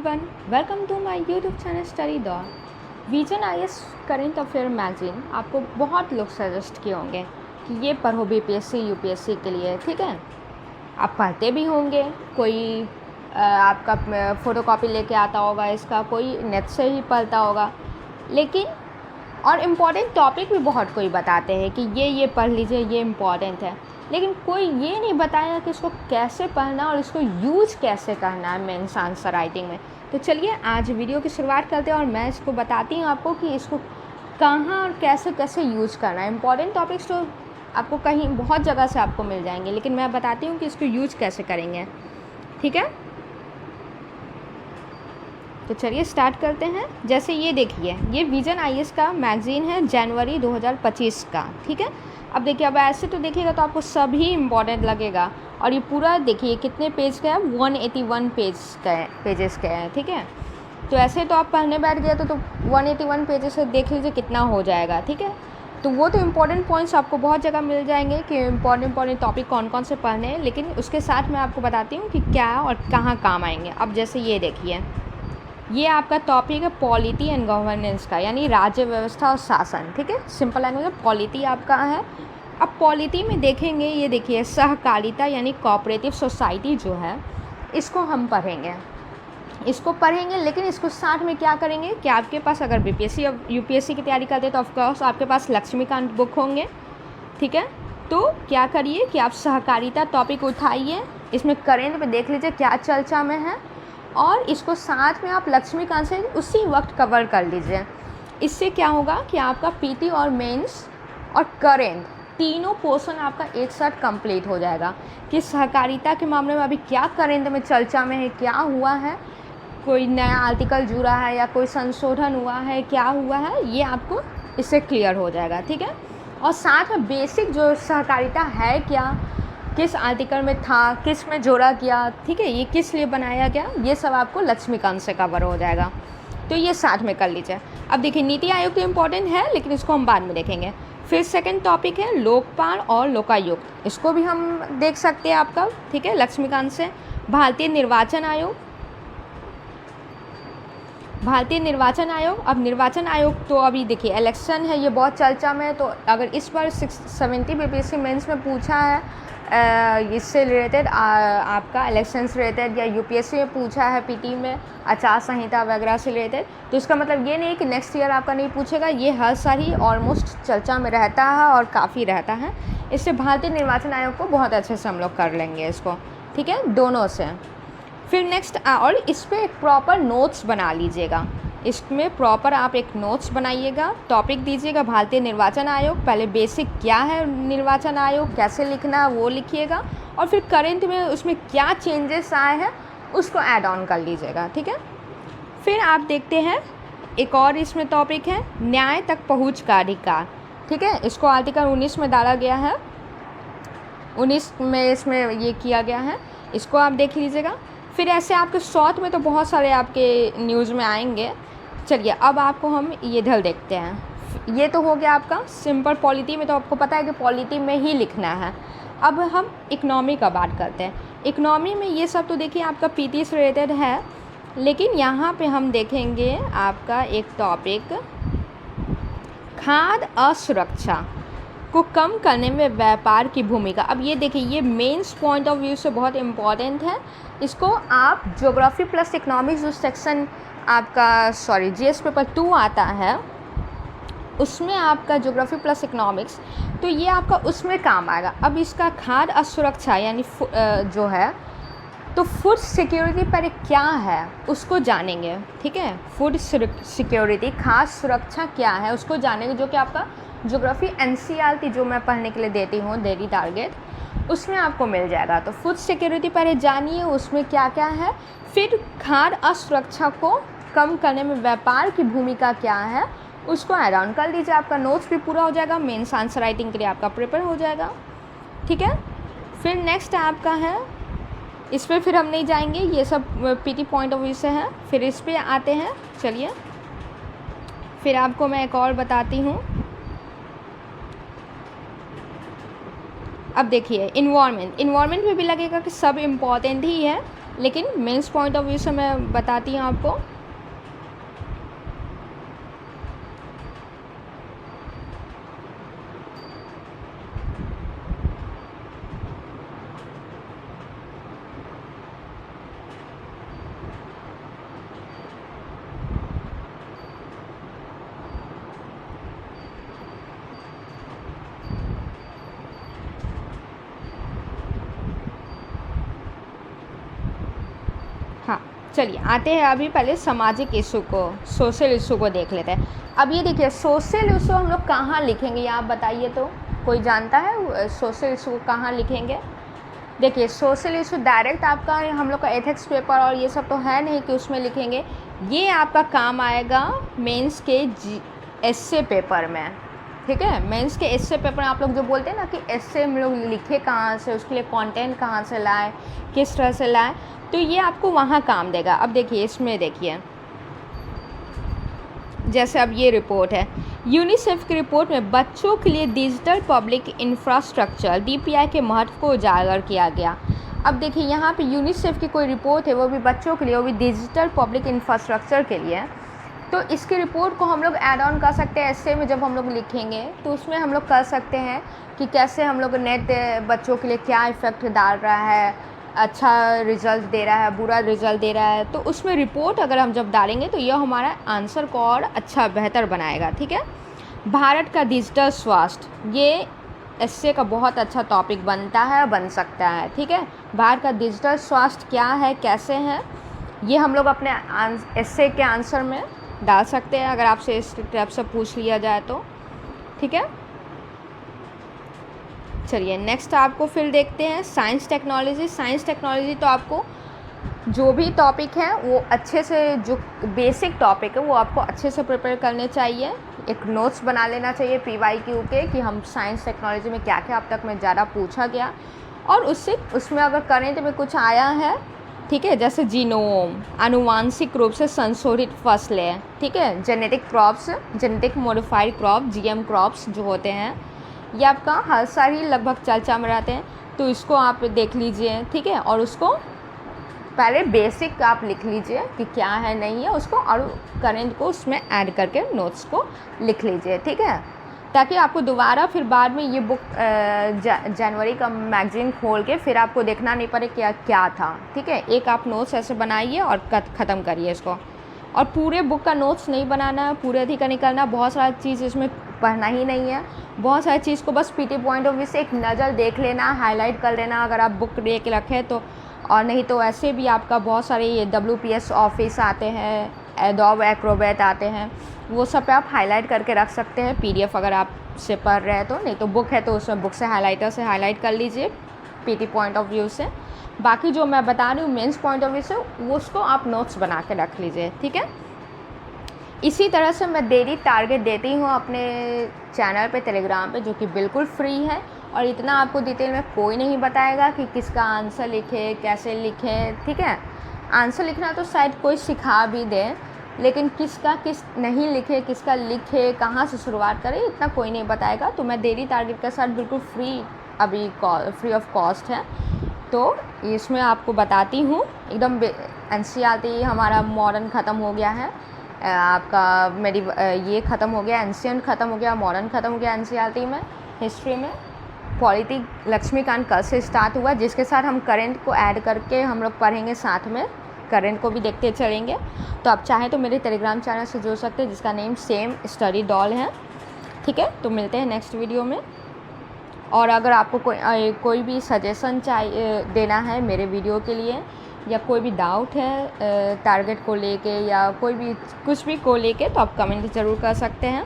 Everyone, welcome to my YouTube channel study दौर। Vision IAS current affair magazine आपको बहुत लोग सजेस्ट किए होंगे कि ये पढ़ो बीपीएससी यूपीएससी के लिए। ठीक है, आप पढ़ते भी होंगे, कोई आपका फ़ोटोकॉपी लेके आता होगा इसका, कोई नेट से ही पढ़ता होगा। लेकिन और इम्पॉर्टेंट टॉपिक भी बहुत कोई बताते हैं कि ये पढ़ लीजिए, ये इम्पॉर्टेंट है, लेकिन कोई ये नहीं बताया कि इसको कैसे पढ़ना और इसको यूज कैसे करना है मेंस आंसर राइटिंग में। तो चलिए आज वीडियो की शुरुआत करते हैं और मैं इसको बताती हूँ आपको कि इसको कहाँ और कैसे कैसे यूज करना है। इंपॉर्टेंट टॉपिक्स तो आपको कहीं बहुत जगह से आपको मिल जाएंगे, लेकिन मैं बताती हूँ कि इसको यूज कैसे करेंगे। ठीक है, तो चलिए स्टार्ट करते हैं। जैसे ये देखिए, ये विजन आईएएस का मैगज़ीन है जनवरी 2025 का। ठीक है, अब देखिए, अब ऐसे तो देखिएगा तो आपको सभी इम्पॉर्टेंट लगेगा। और ये पूरा देखिए कितने पेज का है, 181 पेजेस का है। ठीक है, तो ऐसे तो आप पढ़ने बैठ गए तो 181 पेजेस से देख लीजिए कितना हो जाएगा। ठीक है, तो वो तो इम्पॉर्टेंट पॉइंट्स आपको बहुत जगह मिल जाएंगे कि इम्पॉर्टेंट टॉपिक कौन कौन से पढ़ने हैं, लेकिन उसके साथ मैं आपको बताती हूँ कि क्या और कहाँ काम आएंगे। अब जैसे ये देखिए, ये आपका टॉपिक है पॉलिटी एंड गवर्नेंस का, यानी राज्य व्यवस्था और शासन। ठीक है, सिंपल लैंग्वेज में पॉलिटी आपका है। अब पॉलिटी में देखेंगे, ये देखिए सहकारिता यानी कोऑपरेटिव सोसाइटी जो है, इसको हम पढ़ेंगे। लेकिन इसको साथ में क्या करेंगे कि आपके पास अगर बीपीएससी और यूपीएससी की तैयारी करते हैं तो ऑफकोर्स आपके पास लक्ष्मीकांत बुक होंगे। ठीक है, तो क्या करिए कि आप सहकारिता टॉपिक उठाइए, इसमें करेंट में देख लीजिए क्या चर्चा में है, और इसको साथ में आप लक्ष्मीकांत से उसी वक्त कवर कर लीजिए। इससे क्या होगा कि आपका पीटी और मेंस और करेंट तीनों पोर्शन आपका एक साथ कंप्लीट हो जाएगा कि सहकारिता के मामले में अभी क्या करेंट में चर्चा में है, क्या हुआ है, कोई नया आर्टिकल जुड़ा है या कोई संशोधन हुआ है, क्या हुआ है, ये आपको इससे क्लियर हो जाएगा। ठीक है, और साथ में बेसिक जो सहकारिता है क्या, किस आर्टिकल में था, किस में जोड़ा गया, ठीक है, ये किस लिए बनाया गया, ये सब आपको लक्ष्मीकांत से कवर हो जाएगा। तो ये साथ में कर लीजिए। अब देखिए, नीति आयोग तो इम्पॉर्टेंट है, लेकिन इसको हम बाद में देखेंगे। फिर सेकंड टॉपिक है लोकपाल और लोकायुक्त, इसको भी हम देख सकते हैं आपका। ठीक है, लक्ष्मीकांत से भारतीय निर्वाचन आयोग, अब निर्वाचन आयोग तो अभी देखिए इलेक्शन है, ये बहुत चर्चा में है। तो अगर इस बार 670 बीपीएससी मेंस में पूछा है इससे रिलेटेड, आपका इलेक्शन से रिलेटेड, या यूपीएससी में पूछा है पीटी में आचार संहिता वगैरह से रिलेटेड, तो इसका मतलब ये नहीं कि नेक्स्ट ईयर आपका नहीं पूछेगा। ये हर साल ही ऑलमोस्ट चर्चा में रहता है और काफ़ी रहता है। इससे भारतीय निर्वाचन आयोग को बहुत अच्छे से हम लोग कर लेंगे इसको। ठीक है, दोनों से। फिर नेक्स्ट, और इस पर एक प्रॉपर नोट्स बना लीजिएगा। इसमें प्रॉपर आप एक नोट्स बनाइएगा, टॉपिक दीजिएगा भारतीय निर्वाचन आयोग, पहले बेसिक क्या है निर्वाचन आयोग, कैसे लिखना है वो लिखिएगा, और फिर करंट में उसमें क्या चेंजेस आए हैं उसको ऐड ऑन कर लीजिएगा। ठीक है, फिर आप देखते हैं एक और इसमें टॉपिक है न्याय तक पहुँच का अधिकार। ठीक है, इसको आर्टिकल 19 में डाला गया है, 19 में इसमें ये किया गया है, इसको आप देख लीजिएगा। फिर ऐसे आपके शॉर्ट में तो बहुत सारे आपके न्यूज़ में आएंगे। चलिए अब आपको हम ये इधर देखते हैं। ये तो हो गया आपका सिंपल पॉलिटी में, तो आपको पता है कि पॉलिटी में ही लिखना है। अब हम इकनॉमी का बात करते हैं। इकनॉमी में ये सब तो देखिए आपका पीटी से रिलेटेड है, लेकिन यहाँ पे हम देखेंगे आपका एक टॉपिक खाद्य असुरक्षा को कम करने में व्यापार की भूमिका। अब ये देखिए, ये मेंस पॉइंट ऑफ व्यू से बहुत इम्पॉर्टेंट है। इसको आप ज्योग्राफी प्लस इकोनॉमिक्स जो सेक्शन आपका जीएस पेपर 2 आता है, उसमें आपका ज्योग्राफी प्लस इकोनॉमिक्स, तो ये आपका उसमें काम आएगा। अब इसका खाद्य असुरक्षा यानी जो है, तो फूड सिक्योरिटी पर क्या है उसको जानेंगे। ठीक है, फूड सिक्योरिटी, खाद्य सुरक्षा क्या है उसको जानेंगे, जो कि आपका ज्योग्राफी एनसीईआरटी जो मैं पढ़ने के लिए देती हूँ डेली टारगेट, उसमें आपको मिल जाएगा। तो फूड सिक्योरिटी पर जानिए उसमें क्या क्या है। फिर खाद्य असुरक्षा को कम करने में व्यापार की भूमिका क्या है उसको ऐड ऑन कर लीजिए। आपका नोट्स भी पूरा हो जाएगा, मेंस आंसर राइटिंग के लिए आपका प्रिपेयर हो जाएगा। ठीक है, फिर नेक्स्ट आपका है, इस पर फिर हम नहीं जाएंगे, ये सब पीटी पॉइंट ऑफ व्यू से है। फिर इस पर आते हैं, चलिए फिर आपको मैं एक और बताती हूँ। अब देखिए इन्वायरमेंट में भी लगेगा कि सब इम्पॉर्टेंट ही है, लेकिन मेंस पॉइंट ऑफ व्यू से मैं बताती हूँ आपको। हाँ, चलिए आते हैं अभी पहले सामाजिक इशू को, सोशल इशू को देख लेते हैं। अब ये देखिए सोशल इशू हम लोग कहाँ लिखेंगे, ये आप बताइए तो, कोई जानता है सोशल इशू को कहाँ लिखेंगे? देखिए सोशल इशू डायरेक्ट आपका हम लोग का एथिक्स पेपर और ये सब तो है नहीं कि उसमें लिखेंगे, ये आपका काम आएगा मेंस के एस्से पेपर में, ठीक है। मेंस के एस्से पेपर आप लोग जो बोलते हैं ना कि एस्से हम लोग लिखे कहाँ से, उसके लिए कंटेंट कहाँ से लाए, किस तरह से लाए, तो ये आपको वहाँ काम देगा। अब देखिए इसमें देखिए, जैसे अब ये रिपोर्ट है, यूनिसेफ की रिपोर्ट में बच्चों के लिए डिजिटल पब्लिक इंफ्रास्ट्रक्चर DPI के महत्व को उजागर किया गया। अब देखिए यहाँ पे यूनिसेफ की कोई रिपोर्ट है, वो भी बच्चों के लिए, वो भी डिजिटल पब्लिक इंफ्रास्ट्रक्चर के लिए। तो इसकी रिपोर्ट को हम लोग ऐड ऑन कर सकते हैं ऐसे में, जब हम लोग लिखेंगे तो उसमें हम लोग कर सकते हैं कि कैसे हम लोग नेट बच्चों के लिए क्या इफ़ेक्ट डाल रहा है, अच्छा रिज़ल्ट दे रहा है, बुरा रिज़ल्ट दे रहा है, तो उसमें रिपोर्ट अगर हम जब डालेंगे तो यह हमारा आंसर को और अच्छा बेहतर बनाएगा, ठीक है। भारत का डिजिटल स्वास्थ्य, ये एस्से का बहुत अच्छा टॉपिक बनता है, बन सकता है, ठीक है। भारत का डिजिटल स्वास्थ्य क्या है, कैसे है, ये हम लोग अपने एस्से के आंसर में डाल सकते हैं अगर आपसे इस टाइप से पूछ लिया जाए तो, ठीक है। चलिए नेक्स्ट आपको फिर देखते हैं साइंस टेक्नोलॉजी। साइंस टेक्नोलॉजी तो आपको जो भी टॉपिक है वो अच्छे से, जो बेसिक टॉपिक है वो आपको अच्छे से प्रिपेयर करने चाहिए, एक नोट्स बना लेना चाहिए PYQ के कि हम साइंस टेक्नोलॉजी में क्या क्या अब तक में ज़्यादा पूछा गया, और उसमें अगर करेंट में कुछ आया है, ठीक है, जैसे जीनोम, आनुवांशिक रूप से संशोधित फसलें, ठीक है, genetic crops, genetic modified crop, GM crops जो होते हैं, ये आपका हर साल ही लगभग चर्चा में रहते हैं, तो इसको आप देख लीजिए, ठीक है। और उसको पहले बेसिक आप लिख लीजिए कि क्या है नहीं है उसको, और करेंट को उसमें ऐड करके नोट्स को लिख लीजिए, ठीक है, ताकि आपको दोबारा फिर बाद में ये बुक जनवरी का मैगज़ीन खोल के फिर आपको देखना नहीं पड़े क्या था, ठीक है। एक आप नोट्स ऐसे बनाइए और ख़त्म करिए इसको, और पूरे बुक का नोट्स नहीं बनाना है, पूरे अधिक का निकलना, बहुत सारा चीज़ इसमें पढ़ना ही नहीं है, बहुत सारी चीज़ को बस PT पॉइंट ऑफ व्यू से एक नज़र देख लेना, हाईलाइट कर लेना अगर आप बुक देख रखें तो, और नहीं तो ऐसे भी आपका बहुत सारे ये WPS ऑफिस आते हैं, एडोब एक्रोबैट आते हैं, वो सब पे आप हाईलाइट करके रख सकते हैं PDF अगर आप से पढ़ रहे हैं तो, नहीं तो बुक है तो उसमें बुक से हाईलाइटर से हाईलाइट कर लीजिए PT पॉइंट ऑफ व्यू से। बाकी जो मैं बता रही हूँ मेंस पॉइंट ऑफ व्यू से, वो उसको आप नोट्स बना के रख लीजिए, ठीक है। इसी तरह से मैं डेली टारगेट देती हूँ अपने चैनल पे, टेलीग्राम पे, जो कि बिल्कुल फ्री है, और इतना आपको डिटेल में कोई नहीं बताएगा कि किसका आंसर लिखे, कैसे लिखे, ठीक है। आंसर लिखना तो शायद कोई सिखा भी दे, लेकिन किसका किस नहीं लिखे, किसका लिखे, कहाँ से शुरुआत करें, इतना कोई नहीं बताएगा। तो मैं डेली टारगेट के साथ बिल्कुल फ्री, अभी फ्री ऑफ कॉस्ट है, तो इसमें आपको बताती हूँ एकदम। NCERT हमारा मॉडर्न ख़त्म हो गया है, आपका मेरी ये ख़त्म हो गया, एंशियंट ख़त्म हो गया, मॉडर्न ख़त्म हो गया NCERT में। हिस्ट्री में पॉलिटी लक्ष्मीकांत कल से स्टार्ट हुआ, जिसके साथ हम करेंट को ऐड करके हम लोग पढ़ेंगे, साथ में करेंट को भी देखते चलेंगे। तो आप चाहें तो मेरे टेलीग्राम चैनल से जुड़ सकते हैं, जिसका नेम सेम स्टडी डॉल है, ठीक है। तो मिलते हैं नेक्स्ट वीडियो में, और अगर आपको कोई भी सजेशन चाहिए देना है मेरे वीडियो के लिए, या कोई भी डाउट है टारगेट को लेके, या कोई भी कुछ भी को लेके, तो आप कमेंट ज़रूर कर सकते हैं।